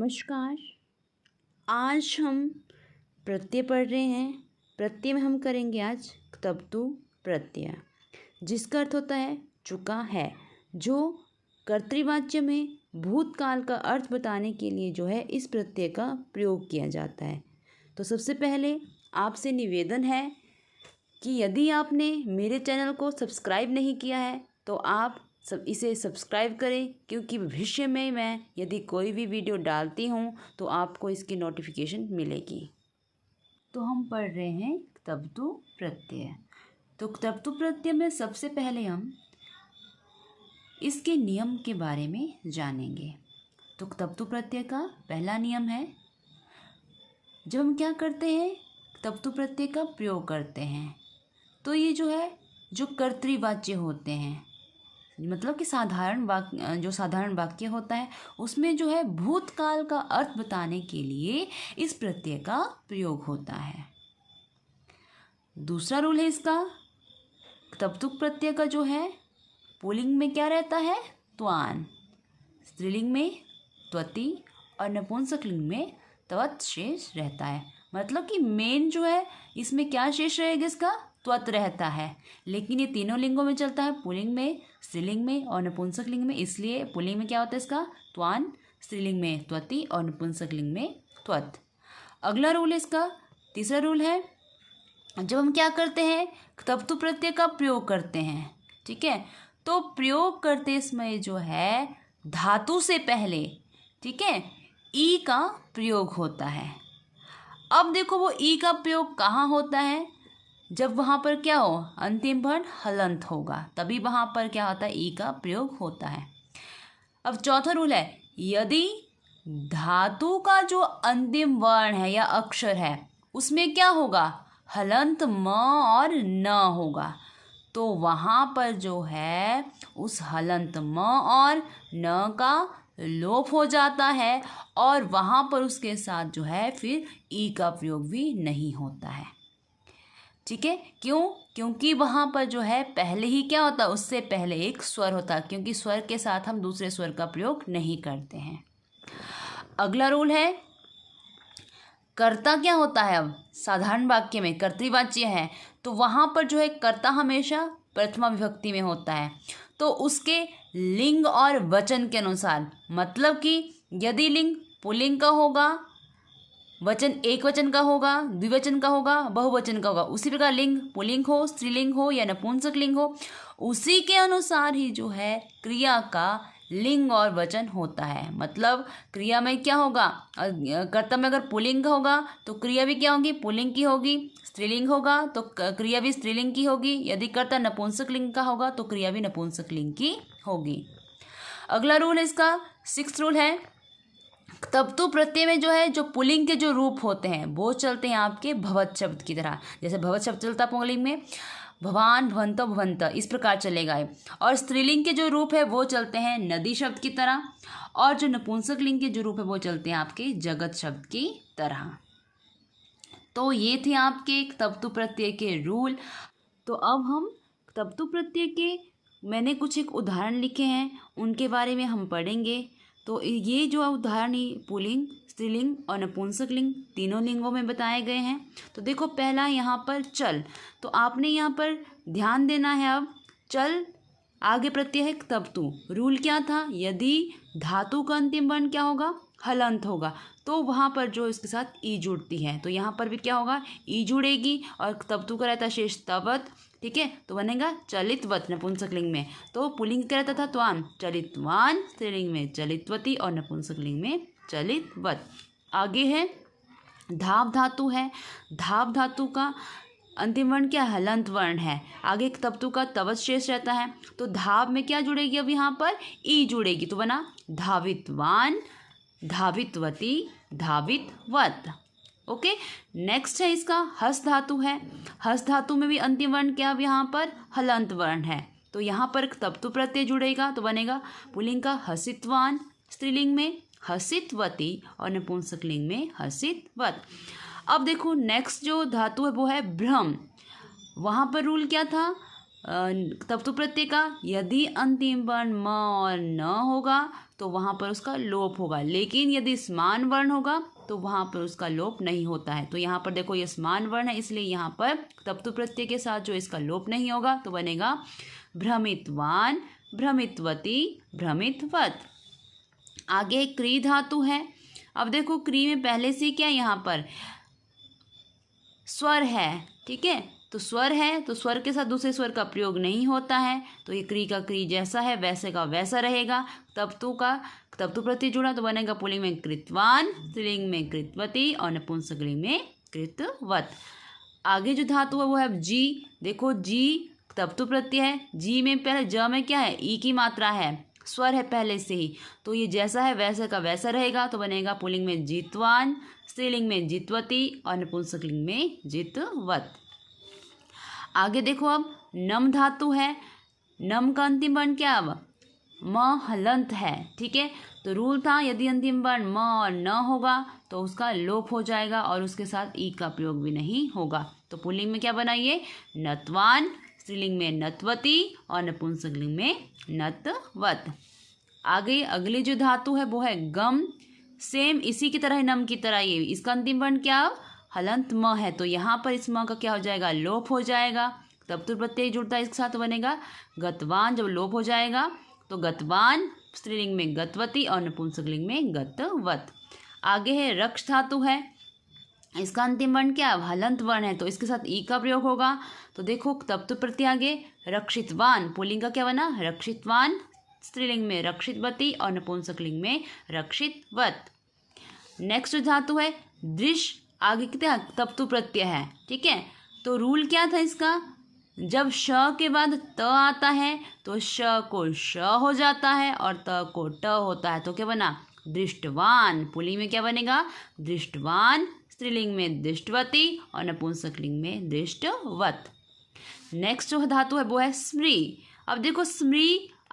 नमस्कार। आज हम प्रत्यय पढ़ रहे हैं। प्रत्यय में हम करेंगे आज क्तवतु प्रत्यय, जिसका अर्थ होता है चुका है, जो कर्तृवाच्य में भूतकाल का अर्थ बताने के लिए जो है इस प्रत्यय का प्रयोग किया जाता है। तो सबसे पहले आपसे निवेदन है कि यदि आपने मेरे चैनल को सब्सक्राइब नहीं किया है तो आप इसे सब्सक्राइब करें, क्योंकि भविष्य में मैं यदि कोई भी वीडियो डालती हूँ तो आपको इसकी नोटिफिकेशन मिलेगी। तो हम पढ़ रहे हैं क्तवतु प्रत्यय। तो क्तवतु प्रत्यय में सबसे पहले हम इसके नियम के बारे में जानेंगे। तो क्तवतु प्रत्यय का पहला नियम है, जब हम क्या करते हैं क्तवतु प्रत्यय का प्रयोग करते हैं तो ये जो कर्तृवाच्य होते हैं, मतलब कि साधारण वाक्य होता है, उसमें भूतकाल का अर्थ बताने के लिए इस प्रत्यय का प्रयोग होता है। दूसरा रूल है इसका, क्तवतु प्रत्यय का पुल्लिंग में क्या रहता है, त्वान, स्त्रीलिंग में त्वति और नपुंसकलिंग में त्वत् शेष रहता है। मतलब कि मेन इसमें क्या शेष रहेगा, इसका त्वत् रहता है, लेकिन ये तीनों लिंगों में चलता है, पुल्लिंग में, स्त्रीलिंग में और नपुंसकलिंग में। इसलिए पुल्लिंग में क्या होता है इसका त्वान, स्त्रीलिंग में त्वति और नपुंसकलिंग में त्वत्। अगला रूल है इसका, तीसरा रूल है, जब हम क्या करते हैं क्तवतु प्रत्यय का प्रयोग करते हैं, ठीक है, तो प्रयोग करते समय धातु से पहले, ठीक है, ई का प्रयोग होता है। अब देखो वो ई का प्रयोग कहाँ होता है, जब वहाँ पर क्या हो, अंतिम वर्ण हलंत होगा, तभी वहाँ पर क्या होता है, ई का प्रयोग होता है। अब चौथा रूल है, यदि धातु का जो अंतिम वर्ण है या अक्षर है उसमें क्या होगा, हलंत म और न होगा, तो वहाँ पर उस हलंत म और न का लोप हो जाता है और वहाँ पर उसके साथ फिर ई का प्रयोग भी नहीं होता है। ठीक है, क्यों? क्योंकि वहाँ पर पहले ही क्या होता है, उससे पहले एक स्वर होता है, क्योंकि स्वर के साथ हम दूसरे स्वर का प्रयोग नहीं करते हैं। अगला रूल है, कर्ता क्या होता है, अब साधारण वाक्य में कर्तृवाच्य है तो वहाँ पर कर्ता हमेशा प्रथमा विभक्ति में होता है, तो उसके लिंग और वचन के अनुसार, मतलब कि यदि लिंग पुल्लिंग का होगा, वचन एक वचन का होगा, द्विवचन का होगा, बहुवचन का होगा, उसी प्रकार लिंग पुल्लिंग हो, स्त्रीलिंग हो या नपुंसक लिंग हो, उसी के अनुसार ही क्रिया का लिंग और वचन होता है। मतलब क्रिया में क्या होगा, कर्ता में अगर पुल्लिंग होगा तो क्रिया भी क्या होगी, पुल्लिंग की होगी, स्त्रीलिंग होगा तो क्रिया भी स्त्रीलिंग की होगी, यदि कर्ता नपुंसक लिंग का होगा तो क्रिया भी नपुंसक लिंग की होगी। अगला रूल है इसका, सिक्स्थ रूल है, क्तवतु प्रत्यय में जो पुल्लिंग के जो रूप होते हैं वो चलते हैं आपके भवत शब्द की तरह। जैसे भवत शब्द चलता है पुल्लिंग में, भवान, भवंतो, भवंत, इस प्रकार चलेगा है। और स्त्रीलिंग के जो रूप है वो चलते हैं नदी शब्द की तरह, और जो नपुंसक लिंग के जो रूप है वो चलते हैं आपके जगत शब्द की तरह। तो ये थे आपके क्तवतु प्रत्यय के रूल। तो अब हम क्तवतु प्रत्यय के मैंने कुछ एक उदाहरण लिखे हैं, उनके बारे में हम पढ़ेंगे। तो ये जो उदाहरण पुल्लिंग, स्त्रीलिंग और नपुंसक लिंग तीनों लिंगों में बताए गए हैं। तो देखो पहला यहाँ पर चल, तो आपने यहाँ पर ध्यान देना है। अब चल आगे प्रत्यय है क्तवतु, रूल क्या था, यदि धातु का अंतिम वर्ण क्या होगा, हलंत होगा, तो वहाँ पर इसके साथ ई जुड़ती है, तो यहाँ पर भी क्या होगा, ई जुड़ेगी और क्तवतु का रहता शेष तवत, ठीक है, तो बनेगा चलितवत नपुंसक लिंग में। तो पुल्लिंग क्या रहता था, त्वान, चलितवान, स्त्रीलिंग में चलितवती और नपुंसक लिंग में चलितवत। आगे है धाव धातु है, धाव धातु का अंतिम वर्ण क्या, हलंत वर्ण है, आगे क्तवतु का तवत शेष रहता है, तो धाव में क्या जुड़ेगी, अब यहाँ पर ई जुड़ेगी, तो बना धावितवान, धावितवती, धावितवत। ओके, नेक्स्ट है इसका हस्त धातु है, हस्त धातु में भी अंतिम वर्ण क्या, अब यहाँ पर हलंत वर्ण है, तो यहाँ पर क्तवतु प्रत्यय जुड़ेगा, तो बनेगा पुल्लिंग का हसितवान, स्त्रीलिंग में हसितवती और नपुंसक लिंग में हसितवत। अब देखो नेक्स्ट जो धातु है वो है भ्रम। वहाँ पर रूल क्या था, तप्तु प्रत्यय का यदि अंतिम वर्ण म और न होगा तो वहाँ पर उसका लोप होगा, लेकिन यदि समान वर्ण होगा तो वहाँ पर उसका लोप नहीं होता है। तो यहाँ पर देखो ये समान वर्ण है, इसलिए यहाँ पर तप्तु प्रत्यय के साथ जो इसका लोप नहीं होगा तो बनेगा भ्रमितवान, भ्रमितवती, भ्रमितवत। आगे क्री धातु है। अब देखो क्री में पहले से क्या यहाँ पर स्वर है, ठीक है, तो स्वर है तो स्वर के साथ दूसरे स्वर का प्रयोग नहीं होता है, तो ये क्री का क्री जैसा है वैसे का वैसा रहेगा। तप्तु प्रत्यय जुड़ा तो बनेगा पुल्लिंग में कृतवान, स्त्रीलिंग में कृतवती और नपुंसकलिंग में कृतवत। आगे जो धातु है वो है जी। देखो जी तप्तु प्रत्यय है, जी में पहले ज में क्या है, ई की मात्रा है, स्वर है पहले से ही, तो ये जैसा है वैसे का वैसा रहेगा, तो बनेगा पुल्लिंग में जितवान, स्त्रीलिंग में जितवती और नपुंसकलिंग में जितवत। आगे देखो अब नम धातु है। नम का अंतिम वर्ण क्या अब म हलंत है, ठीक है, तो रूल था यदि अंतिम वर्ण म और न होगा तो उसका लोप हो जाएगा और उसके साथ ई का प्रयोग भी नहीं होगा। तो पुल्लिंग में क्या बनाइए, नतवान, स्त्रीलिंग में नतवती और नपुंसकलिंग में नतवत। आगे अगली जो धातु है वो है गम। सेम इसी की तरह नम की तरह ये इसका अंतिम वर्ण क्या हलंत म है, तो यहाँ पर इस म का क्या हो जाएगा, लोप हो जाएगा। तप्तु प्रत्यय जुड़ता है इसके साथ बनेगा गतवान। जब लोप हो जाएगा तो गतवान, स्त्रीलिंग में गतवती और नपुंसकलिंग में गतवत। आगे है रक्ष धातु है। इसका अंतिम वर्ण क्या हलंत वर्ण है, तो इसके साथ ई का प्रयोग होगा। तो देखो तप्तु प्रत्यय आगे रक्षितवान, पुल्लिंग का क्या बना रक्षितवान, स्त्रीलिंग में रक्षितवती और नपुंसकलिंग में रक्षितवत। नेक्स्ट धातु है दृश। आगे कितना तप्तु प्रत्यय है, ठीक है, तो रूल क्या था इसका, जब श के बाद त आता है तो श को श हो जाता है और त को ट होता है, तो क्या बना दृष्टवान। पुल्लिंग में क्या बनेगा दृष्टवान, स्त्रीलिंग में दृष्टवती और नपुंसकलिंग में दृष्टवत। नेक्स्ट जो धातु है वो है स्मृ। अब देखो स्मृ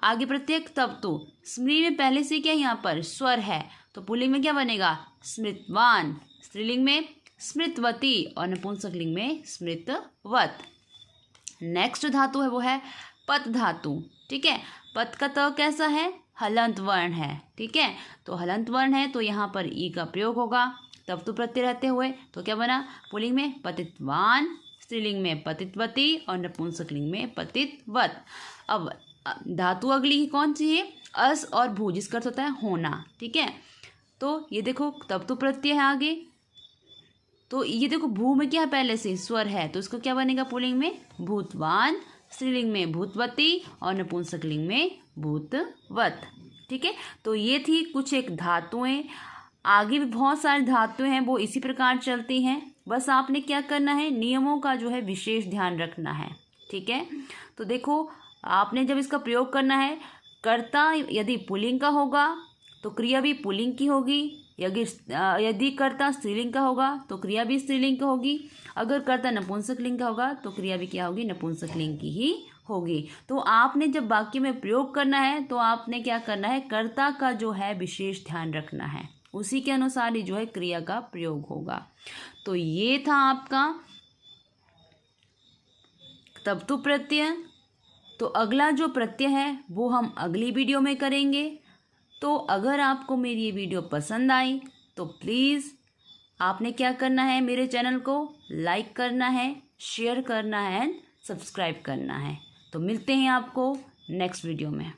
आगे प्रत्येक तप्तु, स्मृ में पहले से क्या यहाँ पर स्वर है, तो पुल्लिंग में क्या बनेगा स्मृतवान, स्त्रीलिंग में स्मृतवती और नपुंसकलिंग में स्मृतवत। नेक्स्ट धातु है वो है पत धातु, ठीक है, पत का त कैसा है हलंत वर्ण है, ठीक है, तो हलंत वर्ण है तो यहाँ पर ई का प्रयोग होगा तप्तु प्रत्यय रहते हुए, तो क्या बना पुल्लिंग में पतितवान, स्त्रीलिंग में पतितवती और नपुंसकलिंग में पतितवत। अब धातु अगली कौन सी है, अस और भू, जिसका अर्थ होता है होना, ठीक है, तो ये देखो तप्तु प्रत्यय है आगे, तो ये देखो भू में क्या है पहले से स्वर है, तो इसको क्या बनेगा पुल्लिंग में भूतवान, स्त्रीलिंग में भूतवती और नपुंसकलिंग में भूतवत, ठीक है। तो ये थी कुछ एक धातुएं, आगे भी बहुत सारी धातुएं हैं वो इसी प्रकार चलती हैं, बस आपने क्या करना है नियमों का जो है विशेष ध्यान रखना है, ठीक है। तो देखो आपने जब इसका प्रयोग करना है, कर्ता यदि पुल्लिंग का होगा तो क्रिया भी पुल्लिंग की होगी, यदि कर्ता स्त्रीलिंग का होगा तो क्रिया भी स्त्रीलिंग का होगी, अगर कर्ता नपुंसकलिंग का होगा तो क्रिया भी क्या होगी नपुंसकलिंग की ही होगी। तो आपने जब वाक्य में प्रयोग करना है तो आपने क्या करना है कर्ता का जो है विशेष ध्यान रखना है, उसी के अनुसार ही जो है क्रिया का प्रयोग होगा। तो ये था आपका तप्तु प्रत्यय। तो अगला जो प्रत्यय है वो हम अगली वीडियो में करेंगे। तो अगर आपको मेरी ये वीडियो पसंद आई तो प्लीज़ आपने क्या करना है मेरे चैनल को लाइक करना है, शेयर करना है एंड सब्सक्राइब करना है। तो मिलते हैं आपको नेक्स्ट वीडियो में।